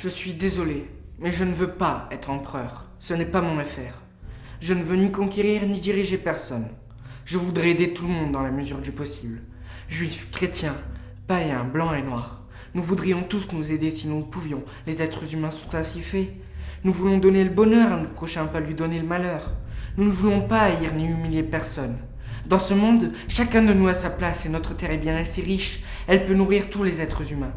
Je suis désolé, mais je ne veux pas être empereur. Ce n'est pas mon affaire. Je ne veux ni conquérir ni diriger personne. Je voudrais aider tout le monde dans la mesure du possible. Juifs, chrétiens, païens, blancs et noirs. Nous voudrions tous nous aider si nous le pouvions. Les êtres humains sont ainsi faits. Nous voulons donner le bonheur à notre prochain, pas lui donner le malheur. Nous ne voulons pas haïr ni humilier personne. Dans ce monde, chacun de nous a sa place et notre terre est bien assez riche. Elle peut nourrir tous les êtres humains.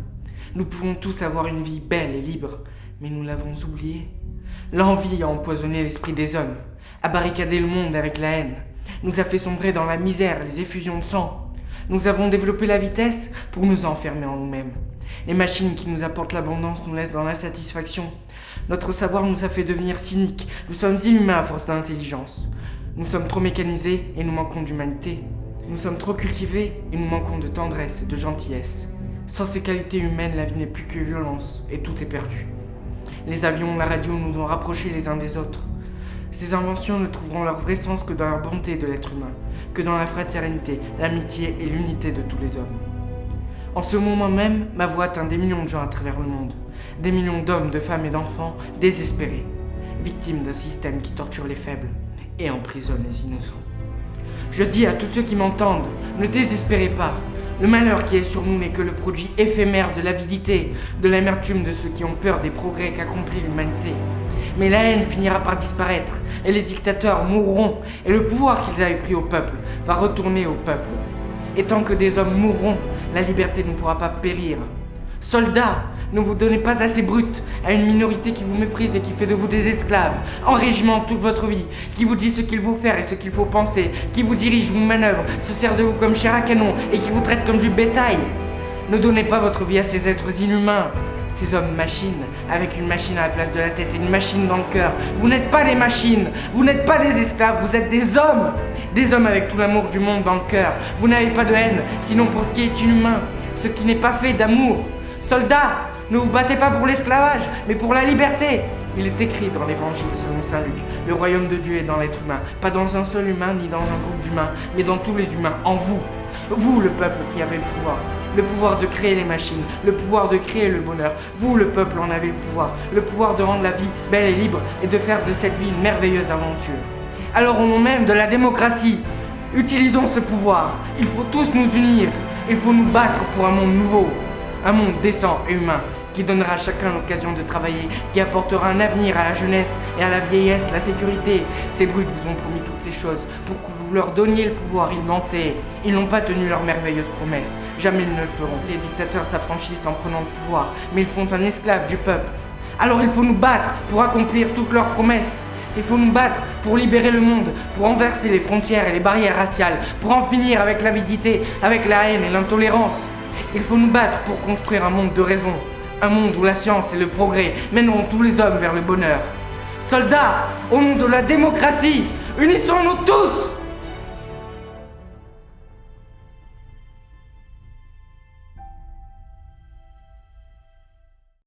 Nous pouvons tous avoir une vie belle et libre, mais nous l'avons oublié. L'envie a empoisonné l'esprit des hommes, a barricadé le monde avec la haine, nous a fait sombrer dans la misère, les effusions de sang. Nous avons développé la vitesse pour nous enfermer en nous-mêmes. Les machines qui nous apportent l'abondance nous laissent dans l'insatisfaction. Notre savoir nous a fait devenir cyniques. Nous sommes inhumains à force d'intelligence. Nous sommes trop mécanisés et nous manquons d'humanité. Nous sommes trop cultivés et nous manquons de tendresse et de gentillesse. Sans ces qualités humaines, la vie n'est plus que violence et tout est perdu. Les avions, la radio nous ont rapprochés les uns des autres. Ces inventions ne trouveront leur vrai sens que dans la bonté de l'être humain, que dans la fraternité, l'amitié et l'unité de tous les hommes. En ce moment même, ma voix atteint des millions de gens à travers le monde. Des millions d'hommes, de femmes et d'enfants désespérés, victimes d'un système qui torture les faibles et emprisonne les innocents. Je dis à tous ceux qui m'entendent, ne désespérez pas. Le malheur qui est sur nous n'est que le produit éphémère de l'avidité, de l'amertume de ceux qui ont peur des progrès qu'accomplit l'humanité. Mais la haine finira par disparaître, et les dictateurs mourront, et le pouvoir qu'ils avaient pris au peuple va retourner au peuple. Et tant que des hommes mourront, la liberté ne pourra pas périr. Soldats, ne vous donnez pas assez brut à une minorité qui vous méprise et qui fait de vous des esclaves, en régiment toute votre vie, qui vous dit ce qu'il faut faire et ce qu'il faut penser, qui vous dirige, vous manœuvre, se sert de vous comme chair à canon et qui vous traite comme du bétail. Ne donnez pas votre vie à ces êtres inhumains, ces hommes machines, avec une machine à la place de la tête et une machine dans le cœur. Vous n'êtes pas des machines, vous n'êtes pas des esclaves, vous êtes des hommes avec tout l'amour du monde dans le cœur. Vous n'avez pas de haine, sinon pour ce qui est inhumain, ce qui n'est pas fait d'amour. Soldats, ne vous battez pas pour l'esclavage, mais pour la liberté. Il est écrit dans l'évangile selon saint Luc, le royaume de Dieu est dans l'être humain, pas dans un seul humain ni dans un groupe d'humains, mais dans tous les humains, en vous. Vous, le peuple qui avez le pouvoir de créer les machines, le pouvoir de créer le bonheur. Vous, le peuple, en avez le pouvoir de rendre la vie belle et libre et de faire de cette vie une merveilleuse aventure. Alors au nom même de la démocratie, utilisons ce pouvoir. Il faut tous nous unir, il faut nous battre pour un monde nouveau. Un monde décent et humain, qui donnera à chacun l'occasion de travailler, qui apportera un avenir à la jeunesse et à la vieillesse, la sécurité. Ces brutes vous ont promis toutes ces choses pour que vous leur donniez le pouvoir, ils mentaient. Ils n'ont pas tenu leurs merveilleuses promesses, jamais ils ne le feront. Les dictateurs s'affranchissent en prenant le pouvoir, mais ils font un esclave du peuple. Alors il faut nous battre pour accomplir toutes leurs promesses. Il faut nous battre pour libérer le monde, pour renverser les frontières et les barrières raciales, pour en finir avec l'avidité, avec la haine et l'intolérance. Il faut nous battre pour construire un monde de raison, un monde où la science et le progrès mèneront tous les hommes vers le bonheur. Soldats, au nom de la démocratie, unissons-nous tous!